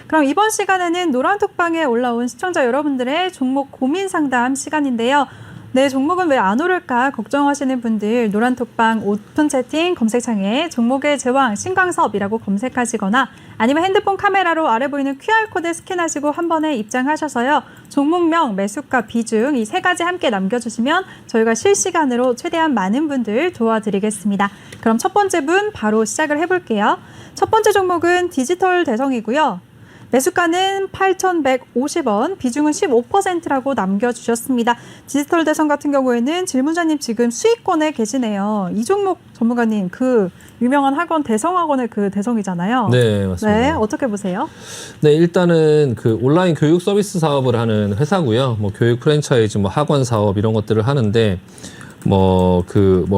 그럼 이번 시간에는 노란톡방에 올라온 시청자 여러분들의 종목 고민 상담 시간인데요. 내 종목은 왜 안 오를까 걱정하시는 분들 노란톡방 오픈 채팅 검색창에 종목의 제왕 신광섭이라고 검색하시거나 아니면 핸드폰 카메라로 아래 보이는 QR코드 스캔하시고 한 번에 입장하셔서요. 종목명, 매수가, 비중 이 세 가지 함께 남겨주시면 저희가 실시간으로 최대한 많은 분들 도와드리겠습니다. 그럼 첫 번째 분 바로 시작을 해볼게요. 첫 번째 종목은 디지털 대성이고요. 매수가는 8,150원, 비중은 15%라고 남겨주셨습니다. 디지털 대성 같은 경우에는 질문자님 지금 수익권에 계시네요. 이 종목 전문가님 그 유명한 학원 대성학원의 그 대성이잖아요. 네, 맞습니다. 네, 어떻게 보세요? 네, 일단은 그 온라인 교육 서비스 사업을 하는 회사고요. 뭐 교육 프랜차이즈, 뭐 학원 사업 이런 것들을 하는데 뭐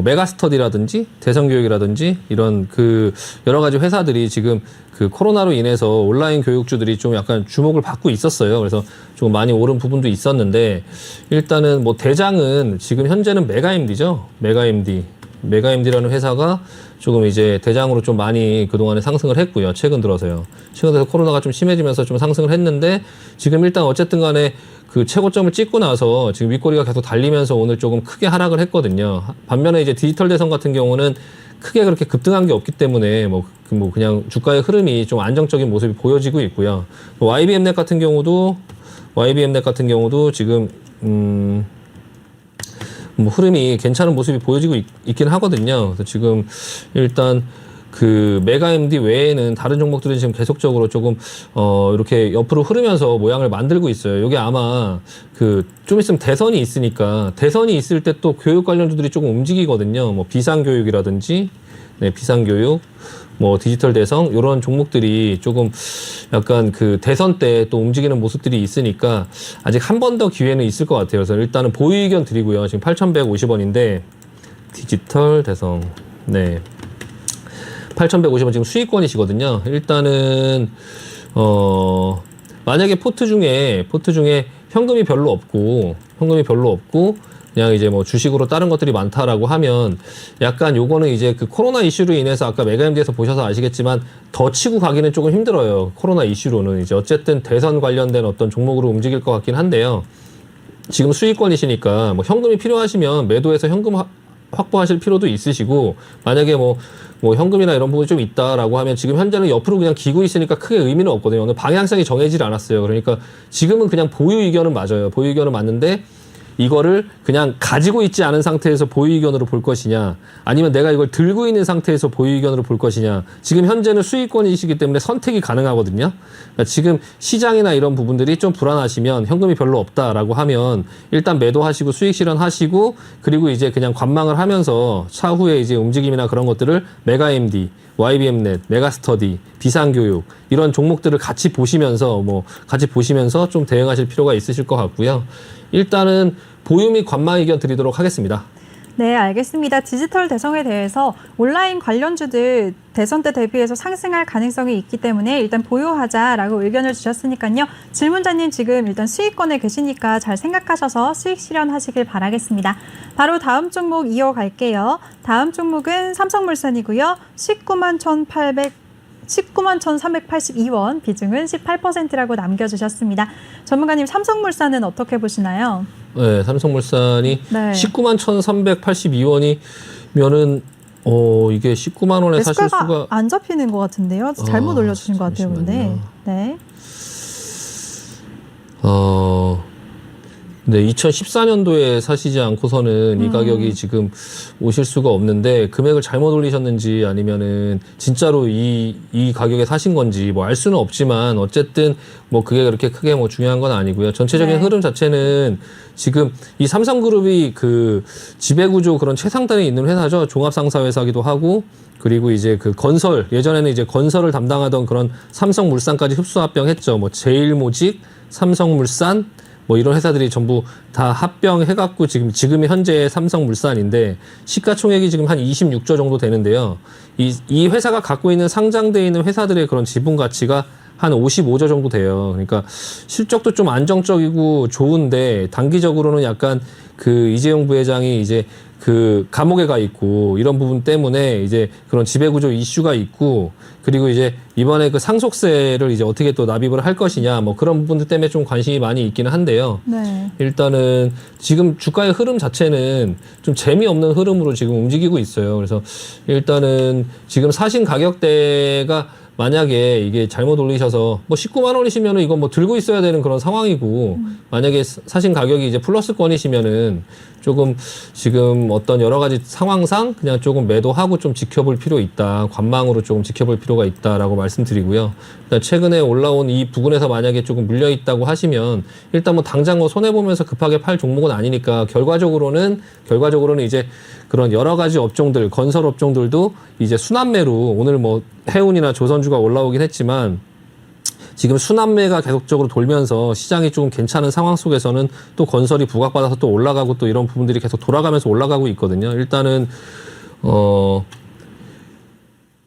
메가스터디라든지 대성교육이라든지 이런 그 여러 가지 회사들이 지금 그 코로나로 인해서 온라인 교육주들이 좀 약간 주목을 받고 있었어요. 그래서 조금 많이 오른 부분도 있었는데 일단은 뭐 대장은 지금 현재는 메가MD죠. 메가MD라는 회사가 조금 이제 대장으로 좀 많이 그동안에 상승을 했고요. 최근 들어서요. 최근 들어서 코로나가 좀 심해지면서 좀 상승을 했는데 지금 일단 어쨌든 간에 그 최고점을 찍고 나서 지금 윗꼬리가 계속 달리면서 오늘 조금 크게 하락을 했거든요. 반면에 이제 디지털 대성 같은 경우는 크게 그렇게 급등한 게 없기 때문에 뭐 그냥 주가의 흐름이 좀 안정적인 모습이 보여지고 있고요. YBM넷 같은 경우도 지금 뭐 흐름이 괜찮은 모습이 보여지고 있긴 하거든요. 그래서 지금 일단 그 메가MD 외에는 다른 종목들이 지금 계속적으로 조금 이렇게 옆으로 흐르면서 모양을 만들고 있어요. 이게 아마 그 좀 있으면 대선이 있으니까 대선이 있을 때 또 교육 관련주들이 조금 움직이거든요. 뭐 비상교육이라든지 비상교육, 뭐 디지털 대성 이런 종목들이 조금 약간 그 대선 때 또 움직이는 모습들이 있으니까 아직 한 번 더 기회는 있을 것 같아요. 그래서 일단은 보유 의견 드리고요. 지금 8,150원인데 디지털 대성 8,150원 지금 수익권이시거든요. 일단은 만약에 포트 중에 현금이 별로 없고 그냥 이제 뭐 주식으로 다른 것들이 많다라고 하면 약간 요거는 이제 그 코로나 이슈로 인해서 아까 메가MD에서 보셔서 아시겠지만 더 치고 가기는 조금 힘들어요. 코로나 이슈로는 이제 어쨌든 대선 관련된 어떤 종목으로 움직일 것 같긴 한데요. 지금 수익권이시니까 뭐 현금이 필요하시면 매도해서 현금 확보하실 필요도 있으시고 만약에 뭐 현금이나 이런 부분이 좀 있다라고 하면 지금 현재는 옆으로 그냥 기고 있으니까 크게 의미는 없거든요. 오늘 방향성이 정해지질 않았어요. 그러니까 지금은 그냥 보유 의견은 맞아요. 보유 의견은 맞는데 이거를 그냥 가지고 있지 않은 상태에서 보유 의견으로 볼 것이냐 아니면 내가 이걸 들고 있는 상태에서 보유 의견으로 볼 것이냐 지금 현재는 수익권이시기 때문에 선택이 가능하거든요. 그러니까 지금 시장이나 이런 부분들이 좀 불안하시면 현금이 별로 없다라고 하면 일단 매도하시고 수익 실현하시고 그리고 이제 그냥 관망을 하면서 차후에 이제 움직임이나 그런 것들을 메가MD, YBM넷, 메가스터디, 비상교육 이런 종목들을 같이 보시면서 좀 대응하실 필요가 있으실 것 같고요. 일단은 보유 및 관망 의견 드리도록 하겠습니다. 네, 알겠습니다. 디지털 대성에 대해서 온라인 관련주들 대선 때 대비해서 상승할 가능성이 있기 때문에 일단 보유하자라고 의견을 주셨으니까요. 질문자님 지금 일단 수익권에 계시니까 잘 생각하셔서 수익 실현하시길 바라겠습니다. 바로 다음 종목 이어갈게요. 다음 종목은 삼성물산이고요. 19만 1,382원, 비중은 18%라고 남겨주셨습니다. 전문가님, 삼성물산은 어떻게 보시나요? 네, 삼성물산이 19만 1,382원이면은 이게 19만 원에 사실 수가 안 잡히는 것 같은데요. 잘못 올려주신 것 같아요, 근데. 네. 네, 2014년도에 사시지 않고서는 이 가격이 지금 오실 수가 없는데 금액을 잘못 올리셨는지 아니면은 진짜로 이 가격에 사신 건지 뭐 알 수는 없지만 어쨌든 뭐 그게 그렇게 크게 뭐 중요한 건 아니고요. 전체적인 흐름 자체는 지금 이 삼성그룹이 그 지배구조 그런 최상단에 있는 회사죠. 종합상사회사기도 하고 그리고 이제 그 건설 예전에는 이제 건설을 담당하던 그런 삼성물산까지 흡수합병했죠. 뭐 제일모직, 삼성물산 뭐 이런 회사들이 전부 다 합병해갖고 지금이 현재 삼성물산인데 시가총액이 지금 한 26조 정도 되는데요. 이 회사가 갖고 있는 상장되어 있는 회사들의 그런 지분 가치가 한 55조 정도 돼요. 그러니까 실적도 좀 안정적이고 좋은데 단기적으로는 약간 그 이재용 부회장이 이제 그 감옥에 가 있고 이런 부분 때문에 이제 그런 지배구조 이슈가 있고 그리고 이제 이번에 그 상속세를 이제 어떻게 또 납입을 할 것이냐 뭐 그런 부분들 때문에 좀 관심이 많이 있기는 한데요. 네. 일단은 지금 주가의 흐름 자체는 좀 재미없는 흐름으로 지금 움직이고 있어요. 그래서 일단은 지금 사신 가격대가 만약에 이게 잘못 올리셔서 뭐 19만 원이시면은 이건 뭐 들고 있어야 되는 그런 상황이고 만약에 사신 가격이 이제 플러스권이시면은 조금 지금 어떤 여러 가지 상황상 그냥 조금 매도하고 좀 지켜볼 필요 있다. 관망으로 조금 지켜볼 필요가 있다라고 말씀드리고요. 일단 최근에 올라온 이 부분에서 만약에 조금 물려 있다고 하시면 일단 뭐 당장 뭐 손해 보면서 급하게 팔 종목은 아니니까 결과적으로는 이제 그런 여러 가지 업종들, 건설 업종들도 이제 순환매로 오늘 뭐 해운이나 조선주가 올라오긴 했지만 지금 순환매가 계속적으로 돌면서 시장이 조금 괜찮은 상황 속에서는 또 건설이 부각받아서 또 올라가고 또 이런 부분들이 계속 돌아가면서 올라가고 있거든요. 일단은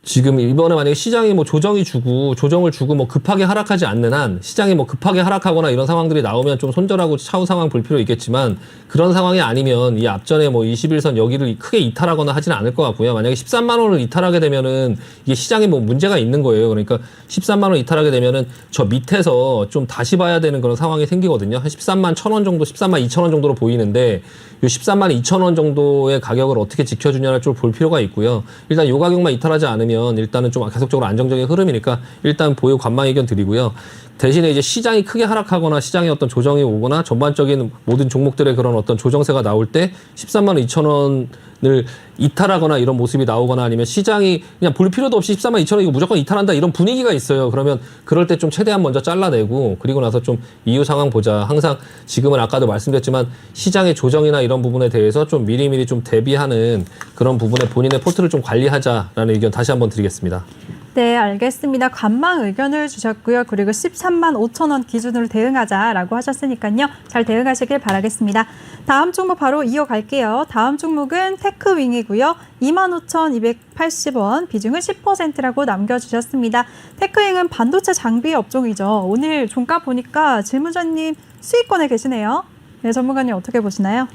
지금 이번에 만약에 시장이 뭐 조정을 주고 뭐 급하게 하락하지 않는 한 시장이 뭐 급하게 하락하거나 이런 상황들이 나오면 좀 손절하고 차후 상황 볼 필요 있겠지만 그런 상황이 아니면 이 앞전에 뭐 21선 여기를 크게 이탈하거나 하지는 않을 것 같고요. 만약에 13만 원을 이탈하게 되면은 이게 시장에 뭐 문제가 있는 거예요. 그러니까 13만 원 이탈하게 되면은 저 밑에서 좀 다시 봐야 되는 그런 상황이 생기거든요. 한 13만 1,000원 정도, 13만 2천 원 정도로 보이는데 요 13만 2천 원 정도의 가격을 어떻게 지켜주냐를 좀 볼 필요가 있고요. 일단 요 가격만 이탈하지 않으면 일단은 좀 계속적으로 안정적인 흐름이니까 일단 보유 관망 의견 드리고요. 대신에 이제 시장이 크게 하락하거나 시장에 어떤 조정이 오거나 전반적인 모든 종목들의 그런 어떤 조정세가 나올 때 13만 2천 원을 이탈하거나 이런 모습이 나오거나 아니면 시장이 그냥 볼 필요도 없이 14만 2천 원 이거 무조건 이탈한다 이런 분위기가 있어요. 그러면 그럴 때 좀 최대한 먼저 잘라내고 그리고 나서 좀 이후 상황 보자. 항상 지금은 아까도 말씀드렸지만 시장의 조정이나 이런 부분에 대해서 좀 미리미리 좀 대비하는 그런 부분에 본인의 포트를 좀 관리하자라는 의견 다시 한번 드리겠습니다. 네, 알겠습니다. 관망 의견을 주셨고요. 그리고 13만 5천 원 기준으로 대응하자라고 하셨으니까요. 잘 대응하시길 바라겠습니다. 다음 종목 바로 이어갈게요. 다음 종목은 테크윙이고요. 25,280원, 비중은 10%라고 남겨주셨습니다. 테크윙은 반도체 장비 업종이죠. 오늘 종가 보니까 질문자님 수익권에 계시네요. 네, 전문가님 어떻게 보시나요?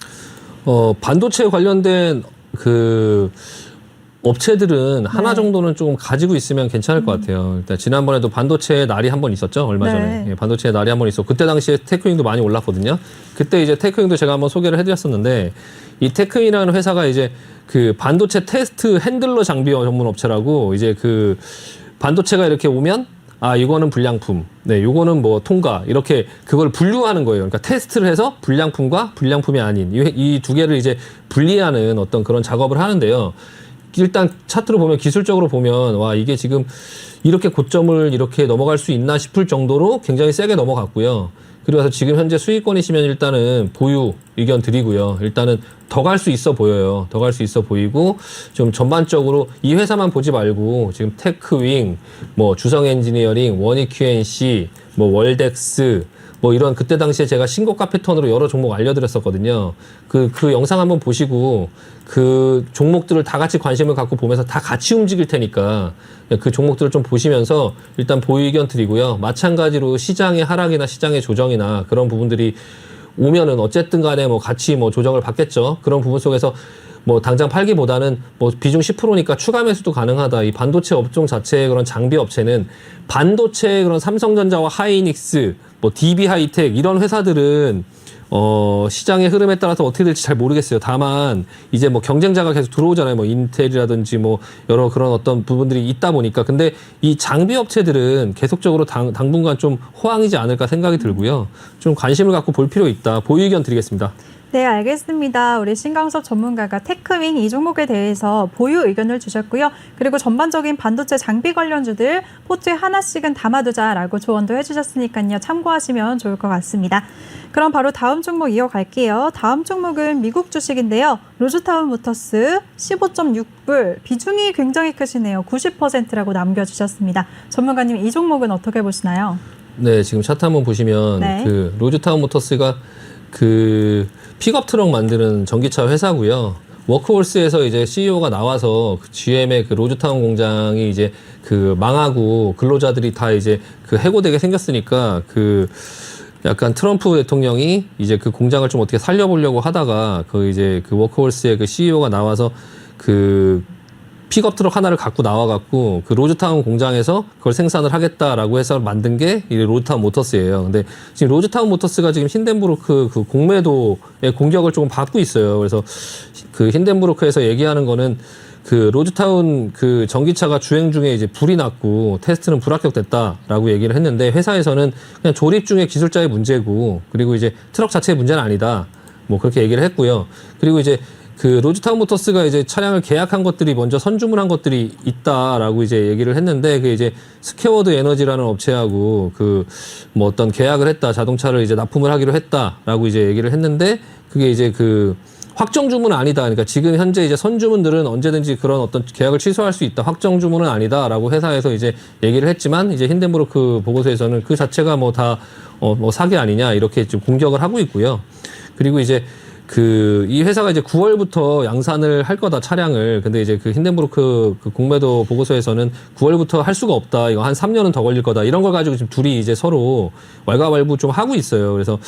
반도체 관련된 그 업체들은 하나 정도는 좀 가지고 있으면 괜찮을 것 같아요. 일단 지난번에도 반도체 날이 한 번 있었죠. 얼마 전에. 예, 반도체 날이 한 번 있었고 그때 당시에 테크윙도 많이 올랐거든요. 그때 이제 테크윙도 제가 한번 소개를 해드렸었는데 이 테크윙이라는 회사가 이제 그 반도체 테스트 핸들러 장비 전문 업체라고 이제 그 반도체가 이렇게 오면 아, 이거는 불량품. 네, 요거는 뭐 통과. 이렇게 그걸 분류하는 거예요. 그러니까 테스트를 해서 불량품과 불량품이 아닌 이 두 개를 이제 분리하는 어떤 그런 작업을 하는데요. 일단 차트로 보면 기술적으로 보면 와 이게 지금 이렇게 고점을 이렇게 넘어갈 수 있나 싶을 정도로 굉장히 세게 넘어갔고요. 그리고 나서 지금 현재 수익권이시면 일단은 보유 의견 드리고요. 일단은 더 갈 수 있어 보여요. 더 갈 수 있어 보이고 좀 전반적으로 이 회사만 보지 말고 지금 테크윙, 뭐 주성 엔지니어링, 원익 QNC, 뭐 월덱스 뭐 이런 그때 당시에 제가 신고가 패턴으로 여러 종목 알려드렸었거든요. 그 영상 한번 보시고 그 종목들을 다 같이 관심을 갖고 보면서 다 같이 움직일 테니까 그 종목들을 좀 보시면서 일단 보유 의견 드리고요. 마찬가지로 시장의 하락이나 시장의 조정이나 그런 부분들이 오면은 어쨌든 간에 뭐 같이 뭐 조정을 받겠죠. 그런 부분 속에서 뭐 당장 팔기보다는 뭐 비중 10%니까 추가 매수도 가능하다. 이 반도체 업종 자체의 그런 장비 업체는 반도체 그런 삼성전자와 하이닉스, 뭐 DB 하이텍 이런 회사들은 시장의 흐름에 따라서 어떻게 될지 잘 모르겠어요. 다만 이제 뭐 경쟁자가 계속 들어오잖아요. 뭐 인텔이라든지 뭐 여러 그런 어떤 부분들이 있다 보니까 근데 이 장비 업체들은 계속적으로 당분간 좀 호황이지 않을까 생각이 들고요. 좀 관심을 갖고 볼 필요 있다. 보유 의견 드리겠습니다. 네, 알겠습니다. 우리 신강섭 전문가가 테크윙 이 종목에 대해서 보유 의견을 주셨고요. 그리고 전반적인 반도체 장비 관련주들 포트에 하나씩은 담아두자라고 조언도 해주셨으니까요. 참고하시면 좋을 것 같습니다. 그럼 바로 다음 종목 이어갈게요. 다음 종목은 미국 주식인데요. 로즈타운 모터스 15.6불, 비중이 굉장히 크시네요. 90%라고 남겨주셨습니다. 전문가님 이 종목은 어떻게 보시나요? 네, 지금 차트 한번 보시면 네. 그 로즈타운 모터스가 그 픽업 트럭 만드는 전기차 회사고요. 워크홀스에서 이제 CEO가 나와서 그 GM의 그 로즈타운 공장이 이제 그 망하고 근로자들이 다 이제 그 해고되게 생겼으니까 그 약간 트럼프 대통령이 이제 그 공장을 좀 어떻게 살려보려고 하다가 그 이제 그 워크홀스의 그 CEO가 나와서 그 픽업 트럭 하나를 갖고 나와갖고 그 로즈타운 공장에서 그걸 생산을 하겠다라고 해서 만든 게 이 로즈타운 모터스예요. 근데 지금 로즈타운 모터스가 지금 힌덴부르크 그 공매도의 공격을 조금 받고 있어요. 그래서 그 힌덴부르크에서 얘기하는 거는 그 로즈타운 그 전기차가 주행 중에 이제 불이 났고 테스트는 불합격됐다라고 얘기를 했는데 회사에서는 그냥 조립 중에 기술자의 문제고 그리고 이제 트럭 자체의 문제는 아니다. 뭐 그렇게 얘기를 했고요. 그리고 이제 그 로즈타운 모터스가 이제 차량을 계약한 것들이 먼저 선주문한 것들이 있다라고 이제 얘기를 했는데 그 이제 스퀘어드 에너지라는 업체하고 그 뭐 어떤 계약을 했다. 자동차를 이제 납품을 하기로 했다라고 이제 얘기를 했는데 그게 이제 그 확정 주문은 아니다. 그러니까 지금 현재 이제 선주문들은 언제든지 그런 어떤 계약을 취소할 수 있다. 확정 주문은 아니다라고 회사에서 이제 얘기를 했지만 이제 힌덴부르크 보고서에서는 그 자체가 뭐 다 뭐 사기 아니냐 이렇게 좀 공격을 하고 있고요. 그리고 이제 그 이 회사가 이제 9월부터 양산을 할 거다 차량을. 근데 이제 그 힌덴부르크 그 공매도 보고서에서는 9월부터 할 수가 없다. 이거 한 3년은 더 걸릴 거다. 이런 걸 가지고 지금 둘이 이제 서로 왈가왈부 좀 하고 있어요. 그래서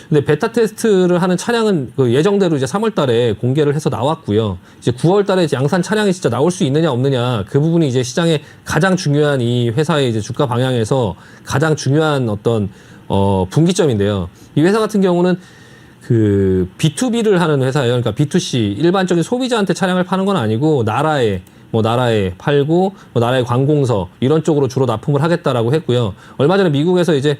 근데 베타 테스트를 하는 차량은 그 예정대로 이제 3월달에 공개를 해서 나왔고요. 이제 9월달에 양산 차량이 진짜 나올 수 있느냐 없느냐 그 부분이 이제 시장에 가장 중요한 이 회사의 이제 주가 방향에서 가장 중요한 어떤 분기점인데요. 이 회사 같은 경우는 그 B2B를 하는 회사예요. 그러니까 B2C 일반적인 소비자한테 차량을 파는 건 아니고 나라에 팔고 뭐 나라의 관공서 이런 쪽으로 주로 납품을 하겠다라고 했고요. 얼마 전에 미국에서 이제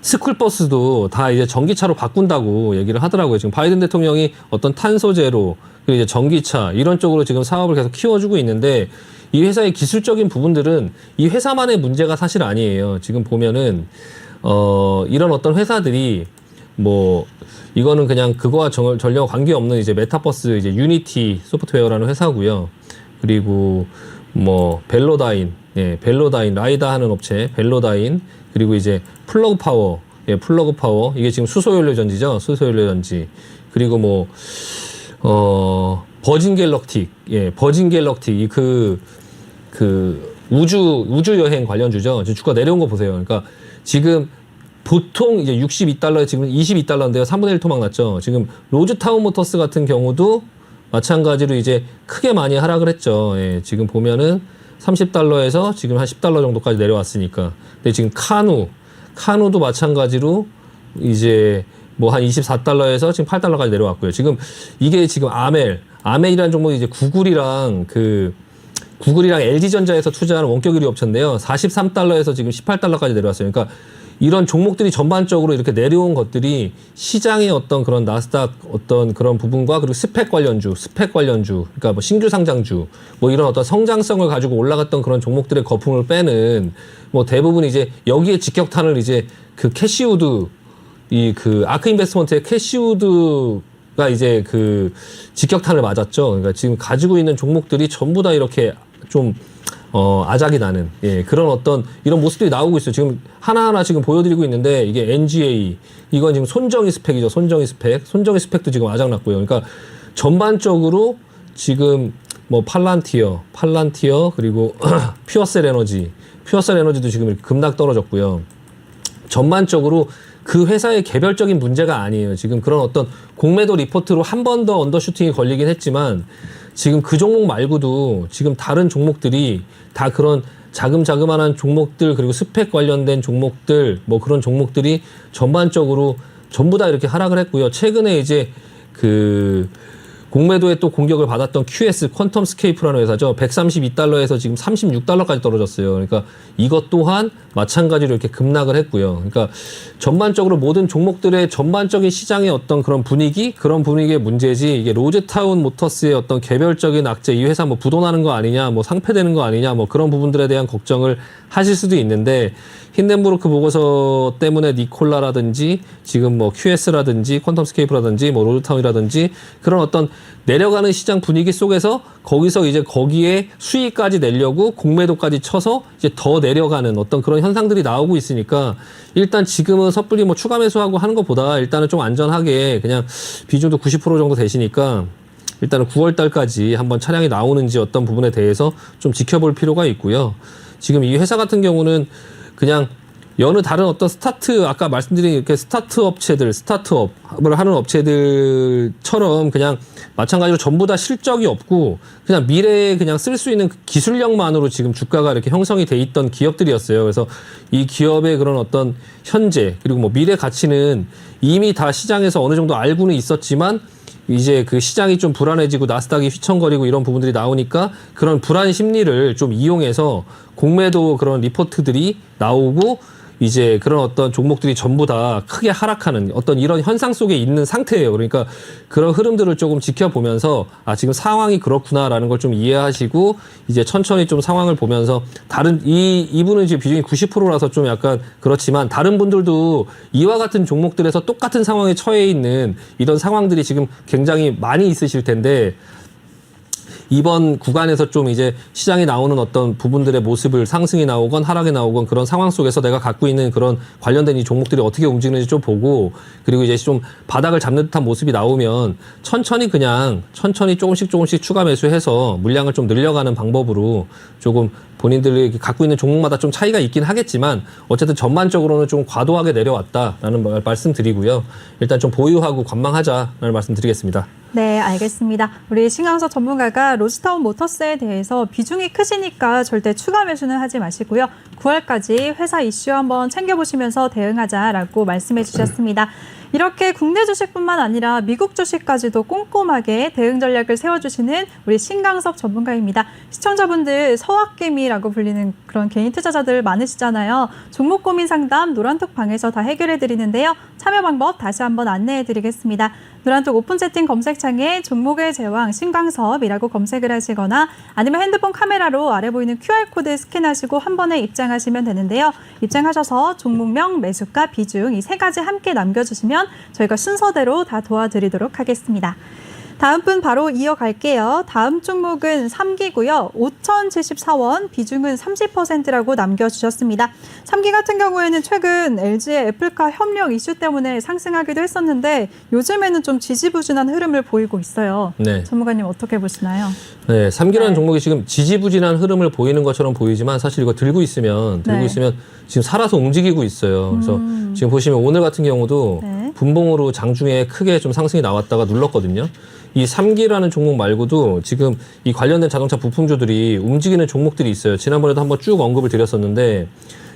스쿨버스도 다 이제 전기차로 바꾼다고 얘기를 하더라고요. 지금 바이든 대통령이 어떤 탄소 제로 그리고 이제 전기차 이런 쪽으로 지금 사업을 계속 키워주고 있는데 이 회사의 기술적인 부분들은 이 회사만의 문제가 사실 아니에요. 지금 보면은 이런 어떤 회사들이 뭐 이거는 그냥 그거와 전혀 관계없는 이제 메타버스 이제 유니티 소프트웨어라는 회사고요. 그리고 뭐 벨로다인, 벨로다인 라이다 하는 업체 벨로다인 그리고 이제 플러그 파워, 플러그 파워 이게 지금 수소연료 전지죠. 수소연료 전지. 그리고 뭐 버진 갤럭틱, 버진 갤럭틱 그 우주 여행 관련주죠. 지금 주가 내려온 거 보세요. 그러니까 지금 보통 이제 62달러에 지금 22달러인데요. 3분의 1 토막 났죠. 지금 로즈타운 모터스 같은 경우도 마찬가지로 이제 크게 많이 하락을 했죠. 지금 보면은 30달러에서 지금 한 10달러 정도까지 내려왔으니까. 근데 지금 카누도 마찬가지로 이제 뭐 한 24달러에서 지금 8달러까지 내려왔고요. 지금 이게 지금 아멜이라는 종목이 이제 구글이랑 LG전자에서 투자하는 원격 1위 업체인데요. 43달러에서 지금 18달러까지 내려왔어요. 그러니까 이런 종목들이 전반적으로 이렇게 내려온 것들이 시장의 어떤 그런 나스닥 어떤 그런 부분과 그리고 스펙 관련주, 그러니까 뭐 신규 상장주, 뭐 이런 어떤 성장성을 가지고 올라갔던 그런 종목들의 거품을 빼는 뭐 대부분 이제 여기에 직격탄을 이제 그 캐시우드 그 아크 인베스트먼트의 캐시우드가 이제 그 직격탄을 맞았죠. 그러니까 지금 가지고 있는 종목들이 전부 다 이렇게 좀 아작이 나는 그런 어떤 이런 모습들이 나오고 있어요. 지금 하나하나 지금 보여드리고 있는데 이게 NGA 이건 지금 손정희 스펙이죠. 손정희 스펙도 지금 아작났고요. 그러니까 전반적으로 지금 뭐 팔란티어 그리고 퓨어셀 에너지도 지금 이렇게 급락 떨어졌고요. 전반적으로 그 회사의 개별적인 문제가 아니에요. 지금 그런 어떤 공매도 리포트로 한 번 더 언더슈팅이 걸리긴 했지만 지금 그 종목 말고도 지금 다른 종목들이 다 그런 자그마한 종목들 그리고 스펙 관련된 종목들 뭐 그런 종목들이 전반적으로 전부 다 이렇게 하락을 했고요. 최근에 이제 그 공매도에 또 공격을 받았던 QS 퀀텀 스케이프라는 회사죠. 132달러에서 지금 36달러까지 떨어졌어요. 그러니까 이것 또한 마찬가지로 이렇게 급락을 했고요. 그러니까 전반적으로 모든 종목들의 전반적인 시장의 어떤 그런 분위기의 문제지 이게 로즈타운 모터스의 어떤 개별적인 악재, 이 회사 뭐 부도나는 거 아니냐, 뭐 상폐되는 거 아니냐, 뭐 그런 부분들에 대한 걱정을 하실 수도 있는데 힌덴부르크 보고서 때문에 니콜라라든지 지금 뭐 QS라든지 퀀텀스케이프라든지 뭐 로드타운이라든지 그런 어떤 내려가는 시장 분위기 속에서 거기서 이제 거기에 수익까지 내려고 공매도까지 쳐서 이제 더 내려가는 어떤 그런 현상들이 나오고 있으니까 일단 지금은 섣불리 뭐 추가 매수하고 하는 것보다 일단은 좀 안전하게 그냥 비중도 90% 정도 되시니까 일단은 9월 달까지 한번 차량이 나오는지 어떤 부분에 대해서 좀 지켜볼 필요가 있고요. 지금 이 회사 같은 경우는 그냥 여느 다른 어떤 아까 말씀드린 이렇게 스타트업을 하는 업체들처럼 그냥 마찬가지로 전부 다 실적이 없고 그냥 미래에 그냥 쓸 수 있는 기술력만으로 지금 주가가 이렇게 형성이 돼 있던 기업들이었어요. 그래서 이 기업의 그런 어떤 현재 그리고 뭐 미래 가치는 이미 다 시장에서 어느 정도 알고는 있었지만 이제 그 시장이 좀 불안해지고 나스닥이 휘청거리고 이런 부분들이 나오니까 그런 불안 심리를 좀 이용해서 공매도 그런 리포트들이 나오고 이제 그런 어떤 종목들이 전부 다 크게 하락하는 어떤 이런 현상 속에 있는 상태예요. 그러니까 그런 흐름들을 조금 지켜보면서 아, 지금 상황이 그렇구나라는 걸 좀 이해하시고 이제 천천히 좀 상황을 보면서 이분은 지금 비중이 90%라서 좀 약간 그렇지만 다른 분들도 이와 같은 종목들에서 똑같은 상황에 처해 있는 이런 상황들이 지금 굉장히 많이 있으실 텐데 이번 구간에서 좀 이제 시장에 나오는 어떤 부분들의 모습을 상승이 나오건 하락이 나오건 그런 상황 속에서 내가 갖고 있는 그런 관련된 이 종목들이 어떻게 움직이는지 좀 보고 그리고 이제 좀 바닥을 잡는 듯한 모습이 나오면 천천히 조금씩 추가 매수해서 물량을 좀 늘려가는 방법으로 조금 본인들이 갖고 있는 종목마다 좀 차이가 있긴 하겠지만 어쨌든 전반적으로는 좀 과도하게 내려왔다라는 말씀 드리고요. 일단 좀 보유하고 관망하자라는 말씀 드리겠습니다. 네, 알겠습니다. 우리 신강석 전문가가 로스타운 모터스에 대해서 비중이 크시니까 절대 추가 매수는 하지 마시고요. 9월까지 회사 이슈 한번 챙겨보시면서 대응하자라고 말씀해 주셨습니다. 이렇게 국내 주식뿐만 아니라 미국 주식까지도 꼼꼼하게 대응 전략을 세워주시는 우리 신강석 전문가입니다. 시청자분들 서학개미라고 불리는 그런 개인 투자자들 많으시잖아요. 종목 고민 상담 노란톡 방에서 다 해결해 드리는데요. 참여 방법 다시 한번 안내해 드리겠습니다. 노란톡 오픈 채팅 검색창에 종목의 제왕 신광섭이라고 검색을 하시거나 아니면 핸드폰 카메라로 아래 보이는 QR코드 스캔하시고 한 번에 입장하시면 되는데요. 입장하셔서 종목명, 매수가, 비중 이 세 가지 함께 남겨주시면 저희가 순서대로 다 도와드리도록 하겠습니다. 다음 분 바로 이어갈게요. 다음 종목은 3기고요. 5,074원, 비중은 30%라고 남겨주셨습니다. 3기 같은 경우에는 최근 LG의 애플카 협력 이슈 때문에 상승하기도 했었는데 요즘에는 좀 지지부진한 흐름을 보이고 있어요. 네. 전문가님 어떻게 보시나요? 네, 3기라는 종목이 지금 지지부진한 흐름을 보이는 것처럼 보이지만 사실 이거 들고 있으면 지금 살아서 움직이고 있어요. 그래서 지금 보시면 오늘 같은 경우도 분봉으로 장중에 크게 좀 상승이 나왔다가 눌렀거든요. 이 3기라는 종목 말고도 지금 이 관련된 자동차 부품주들이 움직이는 종목들이 있어요. 지난번에도 한번 쭉 언급을 드렸었는데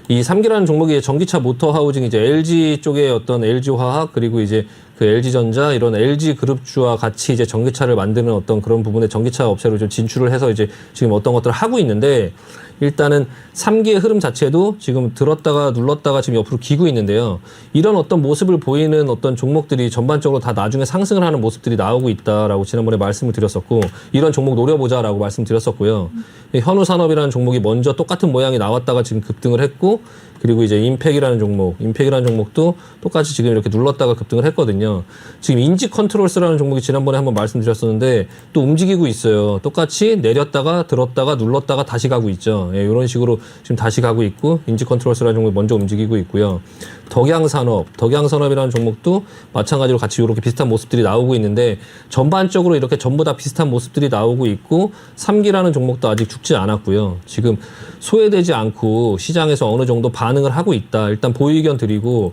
이 3기라는 종목이 전기차 모터 하우징 이제 LG 쪽의 어떤 LG화학 그리고 이제 그 LG전자 이런 LG 그룹주와 같이 이제 전기차를 만드는 어떤 그런 부분의 전기차 업체로 좀 진출을 해서 이제 지금 어떤 것들을 하고 있는데 일단은 3기의 흐름 자체도 지금 들었다가 눌렀다가 지금 옆으로 기고 있는데요. 이런 어떤 모습을 보이는 어떤 종목들이 전반적으로 다 나중에 상승을 하는 모습들이 나오고 있다라고 지난번에 말씀을 드렸었고 이런 종목 노려보자라고 말씀드렸었고요. 현우산업이라는 종목이 먼저 똑같은 모양이 나왔다가 지금 급등을 했고 그리고 이제 임팩이라는 종목도 똑같이 지금 이렇게 눌렀다가 급등을 했거든요. 지금 인지 컨트롤스라는 종목이 지난번에 한번 말씀드렸었는데 또 움직이고 있어요. 똑같이 내렸다가 들었다가 눌렀다가 다시 가고 있죠. 예, 이런 식으로 지금 다시 가고 있고 인지 컨트롤스라는 종목이 먼저 움직이고 있고요. 덕양산업이라는 종목도 마찬가지로 같이 이렇게 비슷한 모습들이 나오고 있는데 전반적으로 이렇게 전부 다 비슷한 모습들이 나오고 있고 3기라는 종목도 아직 죽지 않았고요. 지금 소외되지 않고 시장에서 어느 정도 반응을 하고 있다. 일단 보유 의견 드리고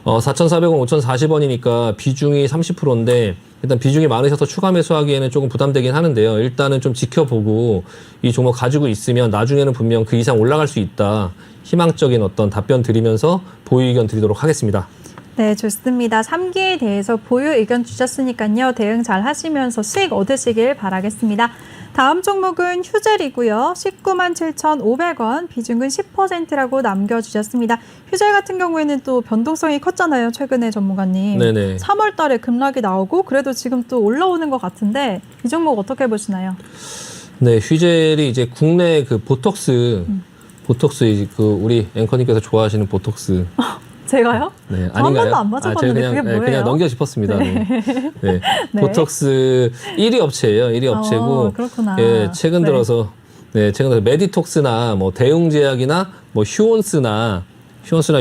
4,400원, 5,040원이니까 비중이 30%인데 일단 비중이 많으셔서 추가 매수하기에는 조금 부담되긴 하는데요. 일단은 좀 지켜보고 이 종목 가지고 있으면 나중에는 분명 그 이상 올라갈 수 있다. 희망적인 어떤 답변 드리면서 보유 의견 드리도록 하겠습니다. 네, 좋습니다. 3기에 대해서 보유 의견 주셨으니까요. 대응 잘 하시면서 수익 얻으시길 바라겠습니다. 다음 종목은 휴젤이고요. 197,500원, 비중은 10%라고 남겨주셨습니다. 휴젤 같은 경우에는 또 변동성이 컸잖아요. 최근에 전문가님. 네네. 3월 달에 급락이 나오고 그래도 지금 또 올라오는 것 같은데 이 종목 어떻게 보시나요? 네, 휴젤이 이제 국내 그 보톡스 그 우리 앵커님께서 좋아하시는 보톡스. 제가요? 네, 저 한 아닌가요? 번도 안 맞아봤는데 제가 그게 뭐예요? 그냥 넘겨 짚었습니다. 네. 네. 네. 보톡스 1위 업체예요. 1위 업체고. 그렇구나. 예, 최근 들어서 메디톡스나 뭐 대웅제약이나 뭐 휴온스나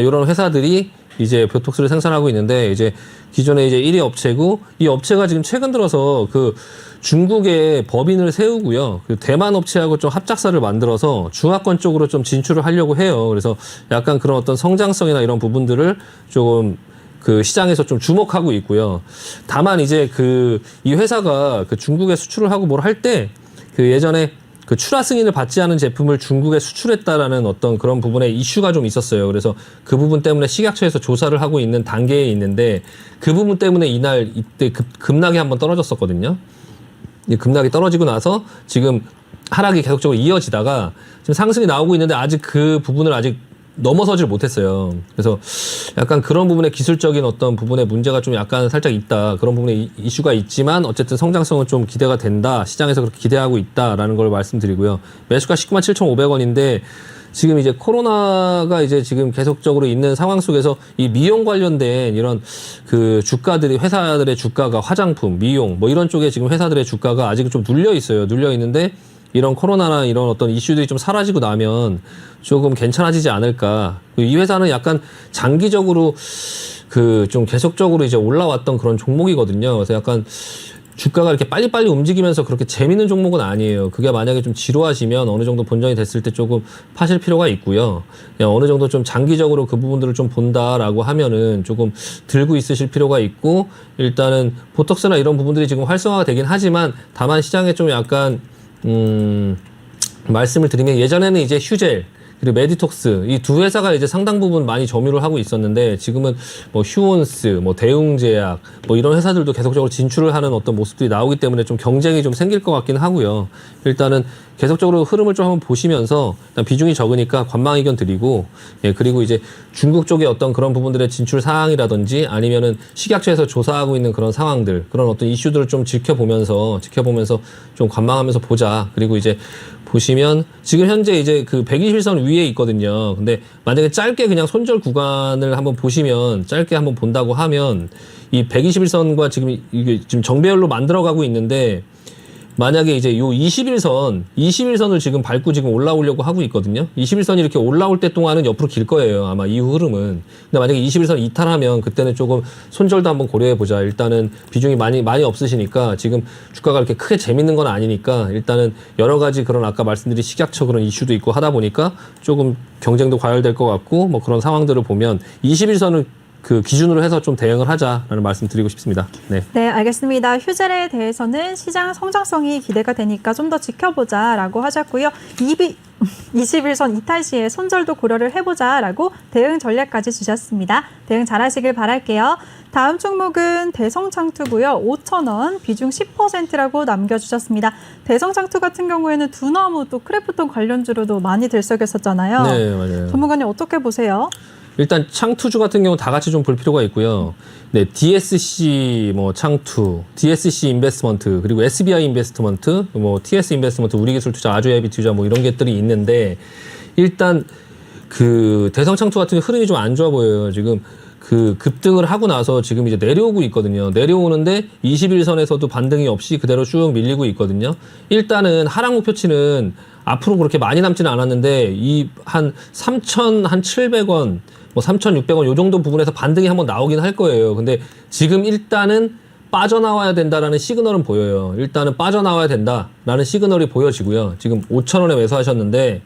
이런 회사들이 이제 보톡스를 생산하고 있는데 이제 기존에 이제 1위 업체고 이 업체가 지금 최근 들어서 그 중국에 법인을 세우고요. 그 대만 업체하고 좀 합작사를 만들어서 중화권 쪽으로 좀 진출을 하려고 해요. 그래서 약간 그런 어떤 성장성이나 이런 부분들을 조금 그 시장에서 좀 주목하고 있고요. 다만 이제 이 회사가 그 중국에 수출을 하고 뭘 할 때 그 예전에 그 출하 승인을 받지 않은 제품을 중국에 수출했다라는 어떤 그런 부분에 이슈가 좀 있었어요. 그래서 그 부분 때문에 식약처에서 조사를 하고 있는 단계에 있는데 그 부분 때문에 이때 급락이 한번 떨어졌었거든요. 이 급락이 떨어지고 나서 지금 하락이 계속적으로 이어지다가 지금 상승이 나오고 있는데 아직 그 부분을 아직 넘어서질 못했어요. 그래서 약간 그런 부분에 기술적인 어떤 부분에 문제가 좀 약간 살짝 있다. 그런 부분에 이슈가 있지만 어쨌든 성장성은 좀 기대가 된다. 시장에서 그렇게 기대하고 있다라는 걸 말씀드리고요. 매수가 19만 7,500원인데 지금 이제 코로나가 이제 지금 계속적으로 있는 상황 속에서 이 미용 관련된 이런 그 주가들이 회사들의 주가가 화장품, 미용 뭐 이런 쪽에 지금 회사들의 주가가 아직 좀 눌려 있어요. 눌려 있는데 이런 코로나나 이런 어떤 이슈들이 좀 사라지고 나면 조금 괜찮아지지 않을까. 이 회사는 약간 장기적으로 그 좀 계속적으로 이제 올라왔던 그런 종목이거든요. 그래서 약간 주가가 이렇게 빨리빨리 움직이면서 그렇게 재밌는 종목은 아니에요. 그게 만약에 좀 지루하시면 어느 정도 본전이 됐을 때 조금 파실 필요가 있고요. 그냥 어느 정도 좀 장기적으로 그 부분들을 좀 본다라고 하면은 조금 들고 있으실 필요가 있고 일단은 보톡스나 이런 부분들이 지금 활성화가 되긴 하지만 다만 시장에 좀 약간 말씀을 드리면 예전에는 이제 휴젤 그리고 메디톡스 이 두 회사가 이제 상당 부분 많이 점유를 하고 있었는데 지금은 뭐 휴온스, 뭐 대웅제약 뭐 이런 회사들도 계속적으로 진출을 하는 어떤 모습들이 나오기 때문에 좀 경쟁이 좀 생길 것 같긴 하고요. 일단은 계속적으로 흐름을 좀 한번 보시면서 일단 비중이 적으니까 관망 의견 드리고 예 그리고 이제 중국 쪽의 어떤 그런 부분들의 진출 사항이라든지 아니면은 식약처에서 조사하고 있는 그런 상황들 그런 어떤 이슈들을 좀 지켜보면서 좀 관망하면서 보자. 그리고 이제 보시면 지금 현재 이제 그 121선 위에 있거든요. 근데 만약에 짧게 그냥 손절 구간을 한번 보시면 짧게 한번 본다고 하면 이 121선과 지금 이게 지금 정배열로 만들어가고 있는데 만약에 이제 요 21선을 지금 밟고 지금 올라오려고 하고 있거든요. 21선이 이렇게 올라올 때 동안은 옆으로 길 거예요. 아마 이후 흐름은. 근데 만약에 21선 이탈하면 그때는 조금 손절도 한번 고려해 보자. 일단은 비중이 많이 없으시니까 지금 주가가 그렇게 크게 재밌는 건 아니니까 일단은 여러 가지 그런 아까 말씀드린 식약처 그런 이슈도 있고 하다 보니까 조금 경쟁도 과열될 것 같고 뭐 그런 상황들을 보면 21선을 그 기준으로 해서 좀 대응을 하자라는 말씀 드리고 싶습니다. 네. 네, 알겠습니다. 휴젤에 대해서는 시장 성장성이 기대가 되니까 좀 더 지켜보자라고 하셨고요. 21선 이탈 시에 손절도 고려를 해보자라고 대응 전략까지 주셨습니다. 대응 잘하시길 바랄게요. 다음 종목은 대성창투고요. 5,000원, 비중 10%라고 남겨주셨습니다. 대성창투 같은 경우에는 두나무 또 크래프톤 관련주로도 많이 들썩였었잖아요. 네, 맞아요. 전문가님 어떻게 보세요? 일단 창투주 같은 경우 다 같이 좀 볼 필요가 있고요. 네, DSC 뭐 창투, DSC 인베스트먼트, 그리고 SBI 인베스트먼트, 뭐 TS 인베스트먼트, 우리기술투자, 아주예비투자 뭐 이런 것들이 있는데 일단 그 대성창투 같은 경우 흐름이 좀 안 좋아 보여요. 지금 그 급등을 하고 나서 지금 이제 내려오고 있거든요. 내려오는데 21선에서도 반등이 없이 그대로 쭉 밀리고 있거든요. 일단은 하락 목표치는 앞으로 그렇게 많이 남지는 않았는데 이 한 3,700원 뭐 3,600원 요 정도 부분에서 반등이 한번 나오긴 할 거예요. 근데 지금 일단은 빠져나와야 된다라는 시그널은 보여요. 일단은 빠져나와야 된다라는 시그널이 보여지고요. 지금 5,000원에 매수하셨는데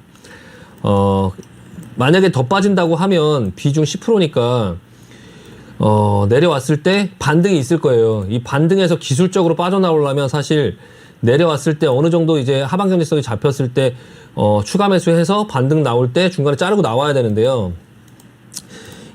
만약에 더 빠진다고 하면 비중 10%니까 내려왔을 때 반등이 있을 거예요. 이 반등에서 기술적으로 빠져나오려면 사실 내려왔을 때 어느 정도 이제 하방 경직성이 잡혔을 때 추가 매수해서 반등 나올 때 중간에 자르고 나와야 되는데요.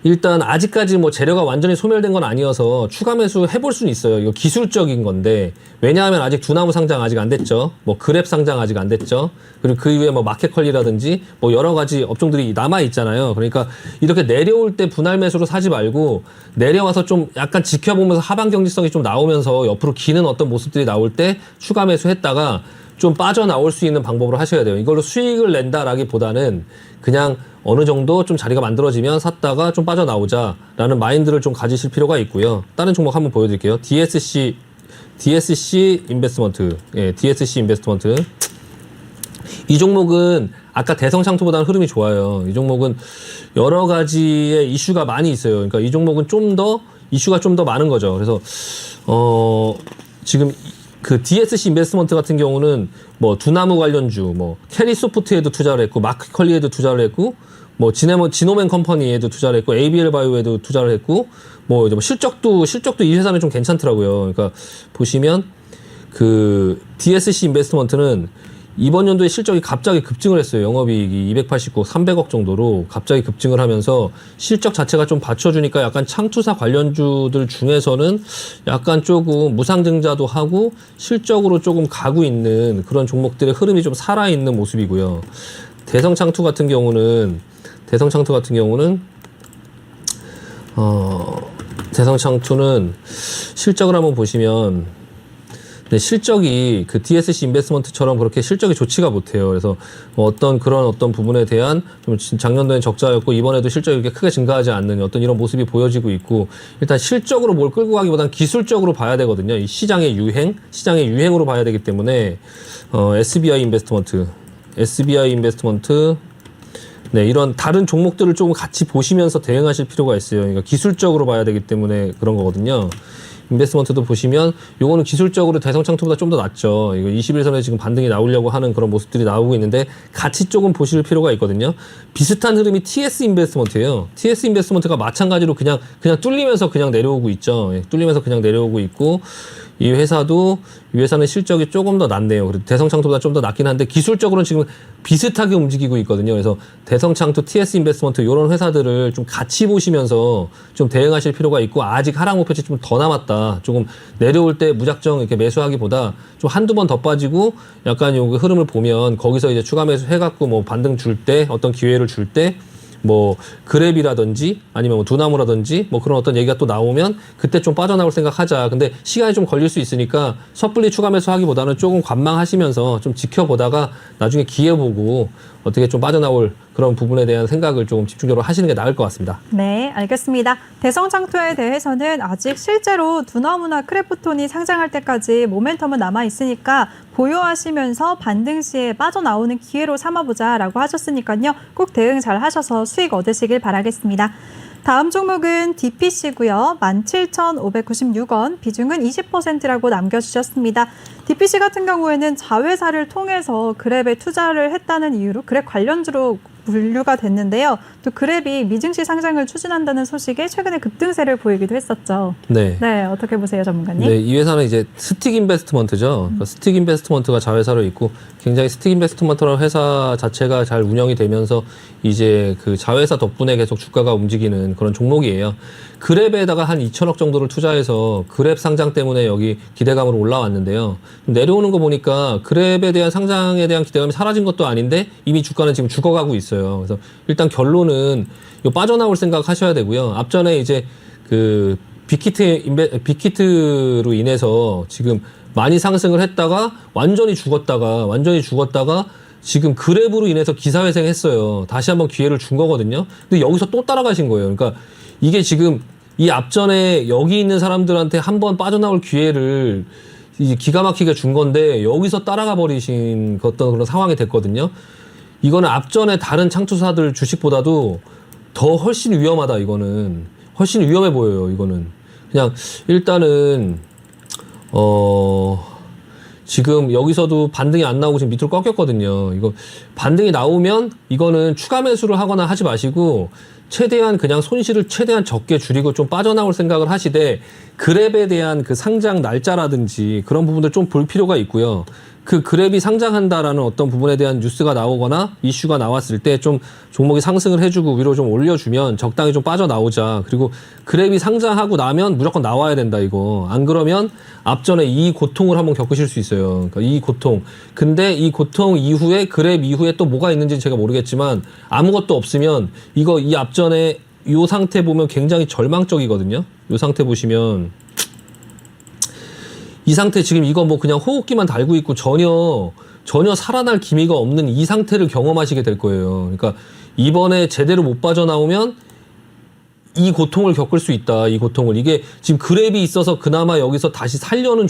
일단 아직까지 뭐 재료가 완전히 소멸된 건 아니어서 추가 매수 해볼 수는 있어요. 이거 기술적인 건데 왜냐하면 아직 두나무 상장 아직 안 됐죠. 뭐 그랩 상장 아직 안 됐죠. 그리고 그 이후에 뭐 마켓컬리라든지 뭐 여러 가지 업종들이 남아 있잖아요. 그러니까 이렇게 내려올 때 분할 매수로 사지 말고 내려와서 좀 약간 지켜보면서 하방 경직성이 좀 나오면서 옆으로 기는 어떤 모습들이 나올 때 추가 매수했다가 좀 빠져나올 수 있는 방법으로 하셔야 돼요. 이걸로 수익을 낸다라기보다는 그냥 어느 정도 좀 자리가 만들어지면 샀다가 좀 빠져나오자라는 마인드를 좀 가지실 필요가 있고요. 다른 종목 한번 보여드릴게요. DSC 인베스트먼트. 예, DSC 인베스트먼트. 이 종목은 아까 대성창투보다는 흐름이 좋아요. 이 종목은 여러 가지의 이슈가 많이 있어요. 그러니까 이 종목은 이슈가 좀 더 많은 거죠. 그래서 지금 그 DSC 인베스트먼트 같은 경우는 뭐 두나무 관련주, 뭐 캐리소프트에도 투자를 했고, 마크컬리에도 투자를 했고, 뭐 지노맨 컴퍼니에도 투자를 했고, ABL 바이오에도 투자를 했고, 뭐 이제 뭐 실적도 이 회사는 좀 괜찮더라고요. 그러니까 보시면 그 DSC 인베스트먼트는 이번 연도에 실적이 갑자기 급증을 했어요. 영업이익이 289, 300억 정도로 갑자기 급증을 하면서 실적 자체가 좀 받쳐주니까 약간 창투사 관련주들 중에서는 약간 조금 무상증자도 하고 실적으로 조금 가고 있는 그런 종목들의 흐름이 좀 살아있는 모습이고요. 대성창투 같은 경우는 대성창투는 실적을 한번 보시면 네, 실적이 그 DSC 인베스트먼트처럼 그렇게 실적이 좋지가 못해요. 그래서 어떤 부분에 대한 좀 작년도엔 적자였고 이번에도 실적이 이렇게 크게 증가하지 않는 어떤 이런 모습이 보여지고 있고 일단 실적으로 뭘 끌고 가기보다는 기술적으로 봐야 되거든요. 이 시장의 유행으로 봐야 되기 때문에 SBI 인베스트먼트 네, 이런 다른 종목들을 조금 같이 보시면서 대응하실 필요가 있어요. 그러니까 기술적으로 봐야 되기 때문에 그런 거거든요. 인베스트먼트도 보시면 요거는 기술적으로 대성창투보다 좀 더 낫죠. 이거 21선에 지금 반등이 나오려고 하는 그런 모습들이 나오고 있는데 같이 조금 보실 필요가 있거든요. 비슷한 흐름이 TS 인베스트먼트예요. TS 인베스트먼트가 마찬가지로 그냥 뚫리면서 그냥 내려오고 있죠. 뚫리면서 그냥 내려오고 있고 이 회사는 실적이 조금 더 낫네요. 그래도 대성창투보다 좀 더 낫긴 한데 기술적으로는 지금 비슷하게 움직이고 있거든요. 그래서 대성창투, TS 인베스트먼트 이런 회사들을 좀 같이 보시면서 좀 대응하실 필요가 있고 아직 하락 목표치 좀 더 남았다. 조금 내려올 때 무작정 이렇게 매수하기보다 좀 한두 번 더 빠지고 약간 요 흐름을 보면 거기서 이제 추가 매수 해갖고 뭐 반등 줄 때 어떤 기회를 줄 때 뭐 그랩이라든지 아니면 뭐 두나무라든지 뭐 그런 어떤 얘기가 또 나오면 그때 좀 빠져나올 생각하자. 근데 시간이 좀 걸릴 수 있으니까 섣불리 추가 매수하기보다는 조금 관망하시면서 좀 지켜보다가 나중에 기회 보고 어떻게 좀 빠져나올 그런 부분에 대한 생각을 좀 집중적으로 하시는 게 나을 것 같습니다. 네, 알겠습니다. 대성창투에 대해서는 아직 실제로 두나무나 크래프톤이 상장할 때까지 모멘텀은 남아 있으니까 보유하시면서 반등 시에 빠져나오는 기회로 삼아보자라고 하셨으니까요. 꼭 대응 잘 하셔서 수익 얻으시길 바라겠습니다. 다음 종목은 DPC고요. 17,596원, 비중은 20%라고 남겨주셨습니다. DPC 같은 경우에는 자회사를 통해서 그랩에 투자를 했다는 이유로 그랩 관련주로 분류가 됐는데요. 또 그랩이 미증시 상장을 추진한다는 소식에 최근에 급등세를 보이기도 했었죠. 네. 네, 어떻게 보세요, 전문가님? 네, 이 회사는 이제 스틱 인베스트먼트죠. 그러니까 스틱 인베스트먼트가 자회사로 있고 굉장히 스틱 인베스트먼트라는 회사 자체가 잘 운영이 되면서 이제 그 자회사 덕분에 계속 주가가 움직이는 그런 종목이에요. 그랩에다가 한 2천억 정도를 투자해서 그랩 상장 때문에 여기 기대감으로 올라왔는데요. 내려오는 거 보니까 그랩에 대한 상장에 대한 기대감이 사라진 것도 아닌데 이미 주가는 지금 죽어가고 있어요. 그래서 일단 결론은 요 빠져나올 생각 하셔야 되고요. 앞전에 이제 그 빅히트로 인해서 지금 많이 상승을 했다가 완전히 죽었다가 지금 그랩으로 인해서 기사회생했어요. 다시 한번 기회를 준 거거든요. 근데 여기서 또 따라가신 거예요. 그러니까 이게 지금 이 앞전에 여기 있는 사람들한테 한번 빠져나올 기회를 이제 기가 막히게 준 건데 여기서 따라가 버리신 어떤 그런 상황이 됐거든요. 이거는 앞전에 다른 창투사들 주식보다도 더 훨씬 위험하다. 이거는 훨씬 위험해 보여요. 이거는 그냥 일단은 지금 여기서도 반등이 안 나오고 지금 밑으로 꺾였거든요. 이거 반등이 나오면 이거는 추가 매수를 하거나 하지 마시고 최대한 그냥 손실을 최대한 적게 줄이고 좀 빠져나올 생각을 하시되 그랩에 대한 그 상장 날짜라든지 그런 부분들 좀 볼 필요가 있고요. 그 그랩이 상장한다라는 어떤 부분에 대한 뉴스가 나오거나 이슈가 나왔을 때 좀 종목이 상승을 해주고 위로 좀 올려주면 적당히 좀 빠져나오자. 그리고 그랩이 상장하고 나면 무조건 나와야 된다 이거. 안 그러면 앞전에 이 고통을 한번 겪으실 수 있어요. 그러니까 이 고통. 근데 이 고통 이후에 그랩 이후에 또 뭐가 있는지 제가 모르겠지만 아무것도 없으면 이거 이 앞전에 이 상태 보면 굉장히 절망적이거든요. 이 상태 보시면 이 상태 지금 이거 뭐 그냥 호흡기만 달고 있고 전혀 살아날 기미가 없는 이 상태를 경험하시게 될 거예요. 그러니까 이번에 제대로 못 빠져나오면 이 고통을 겪을 수 있다. 이 고통을. 이게 지금 그랩이 있어서 그나마 여기서 다시 살려는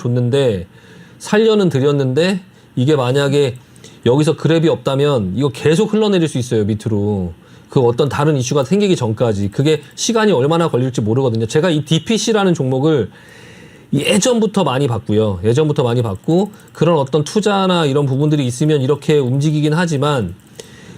드렸는데 이게 만약에 여기서 그랩이 없다면 이거 계속 흘러내릴 수 있어요. 밑으로. 그 어떤 다른 이슈가 생기기 전까지 그게 시간이 얼마나 걸릴지 모르거든요. 제가 이 DPC라는 종목을 예전부터 많이 봤고요. 예전부터 많이 봤고 그런 어떤 투자나 이런 부분들이 있으면 이렇게 움직이긴 하지만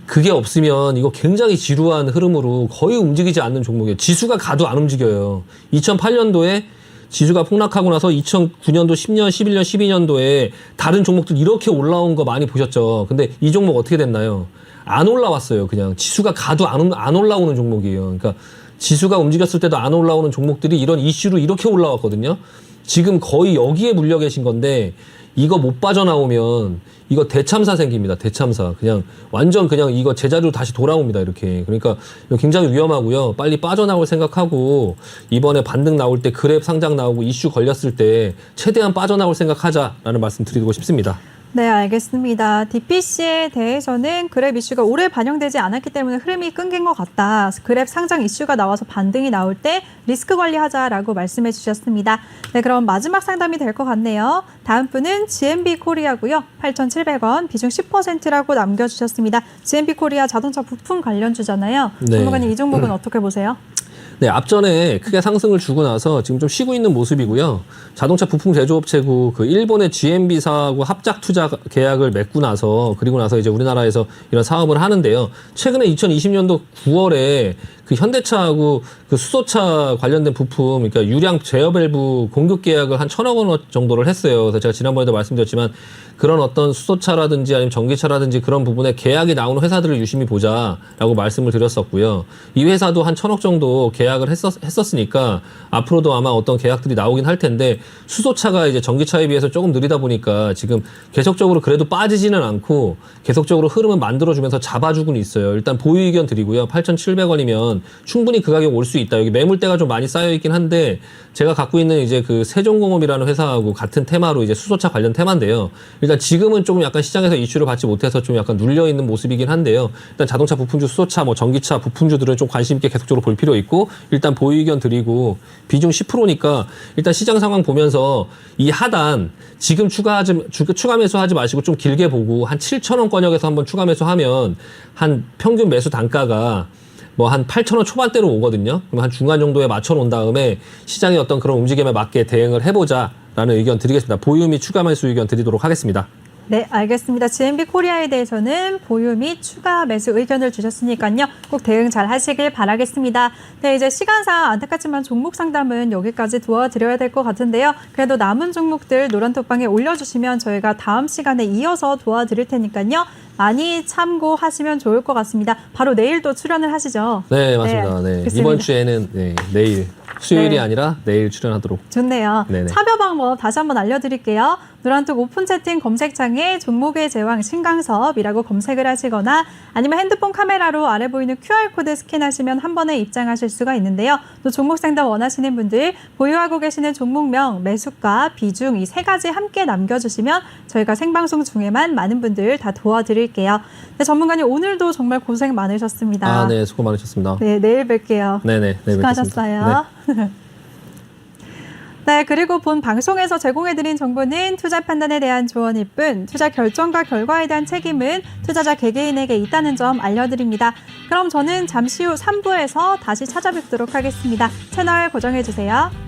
그게 없으면 이거 굉장히 지루한 흐름으로 거의 움직이지 않는 종목이에요. 지수가 가도 안 움직여요. 2008년도에 지수가 폭락하고 나서 2009년도, 10년, 11년, 12년도에 다른 종목들 이렇게 올라온 거 많이 보셨죠. 근데 이 종목 어떻게 됐나요? 안 올라왔어요. 그냥 지수가 가도 안 올라오는 종목이에요. 그러니까 지수가 움직였을 때도 안 올라오는 종목들이 이런 이슈로 이렇게 올라왔거든요. 지금 거의 여기에 물려 계신 건데 이거 못 빠져나오면 이거 대참사 생깁니다. 대참사. 그냥 완전 그냥 이거 제자리로 다시 돌아옵니다. 이렇게. 그러니까 이거 굉장히 위험하고요. 빨리 빠져나올 생각하고 이번에 반등 나올 때 그랩 상장 나오고 이슈 걸렸을 때 최대한 빠져나올 생각하자라는 말씀 드리고 싶습니다. 네, 알겠습니다. DPC에 대해서는 그랩 이슈가 오래 반영되지 않았기 때문에 흐름이 끊긴 것 같다. 그랩 상장 이슈가 나와서 반등이 나올 때 리스크 관리하자라고 말씀해 주셨습니다. 네, 그럼 마지막 상담이 될 것 같네요. 다음 분은 GMB 코리아고요. 8,700원, 비중 10%라고 남겨주셨습니다. GMB 코리아 자동차 부품 관련주잖아요. 네. 전문가님 이 종목은 어떻게 보세요? 네, 앞전에 크게 상승을 주고 나서 지금 좀 쉬고 있는 모습이고요. 자동차 부품 제조업체고 그 일본의 GMB사하고 합작 투자 계약을 맺고 나서 그리고 나서 이제 우리나라에서 이런 사업을 하는데요. 최근에 2020년도 9월에 그 현대차하고 그 수소차 관련된 부품, 그러니까 유량 제어 밸브 공급 계약을 한 1,000억 원 정도를 했어요. 그래서 제가 지난번에도 말씀드렸지만 그런 어떤 수소차라든지 아니면 전기차라든지 그런 부분에 계약이 나오는 회사들을 유심히 보자라고 말씀을 드렸었고요. 이 회사도 한 1,000억 정도 계약을 했었으니까 앞으로도 아마 어떤 계약들이 나오긴 할 텐데 수소차가 이제 전기차에 비해서 조금 느리다 보니까 지금 계속적으로 그래도 빠지지는 않고 계속적으로 흐름을 만들어주면서 잡아주고는 있어요. 일단 보유 의견 드리고요. 8,700원이면 충분히 그 가격 올 수 있다. 여기 매물대가 좀 많이 쌓여 있긴 한데 제가 갖고 있는 이제 그 세종공업이라는 회사하고 같은 테마로 이제 수소차 관련 테마인데요. 일단 지금은 조금 약간 시장에서 이슈를 받지 못해서 좀 약간 눌려 있는 모습이긴 한데요. 일단 자동차 부품주, 수소차, 뭐 전기차 부품주들은 좀 관심 있게 계속적으로 볼 필요 있고 일단 보유 의견 드리고 비중 10%니까 일단 시장 상황 보면서 이 하단 지금 추가 매수하지 마시고 좀 길게 보고 한 7,000원권역에서 한번 추가 매수하면 한 평균 매수 단가가 뭐 한 8,000원 초반대로 오거든요. 그럼 한 중간 정도에 맞춰 놓은 다음에 시장의 어떤 그런 움직임에 맞게 대응을 해보자라는 의견 드리겠습니다. 보유 및 추가 매수 의견 드리도록 하겠습니다. 네, 알겠습니다. GMB 코리아에 대해서는 보유 및 추가 매수 의견을 주셨으니까요. 꼭 대응 잘 하시길 바라겠습니다. 네, 이제 시간상 안타깝지만 종목 상담은 여기까지 도와드려야 될 것 같은데요. 그래도 남은 종목들 노란톡방에 올려주시면 저희가 다음 시간에 이어서 도와드릴 테니까요. 많이 참고하시면 좋을 것 같습니다. 바로 내일도 출연을 하시죠? 네, 맞습니다. 네, 이번 주에는 내일 수요일이 아니라 내일 출연하도록. 좋네요. 네네. 참여 방법 다시 한번 알려드릴게요. 노란톡 오픈 채팅 검색창에 종목의 제왕 신강섭이라고 검색을 하시거나 아니면 핸드폰 카메라로 아래 보이는 QR코드 스캔하시면 한 번에 입장하실 수가 있는데요. 또 종목 상담 원하시는 분들 보유하고 계시는 종목명, 매수가, 비중 이 3가지 함께 남겨주시면 저희가 생방송 중에만 많은 분들 다 도와드릴게요. 네, 전문가님 오늘도 정말 고생 많으셨습니다. 아, 네, 수고 많으셨습니다. 네, 내일 뵐게요. 네네, 내일 수고하셨어요. 뵙겠습니다. 네. 네, 그리고 본 방송에서 제공해드린 정보는 투자 판단에 대한 조언일 뿐 투자 결정과 결과에 대한 책임은 투자자 개개인에게 있다는 점 알려드립니다. 그럼 저는 잠시 후 3부에서 다시 찾아뵙도록 하겠습니다. 채널 고정해주세요.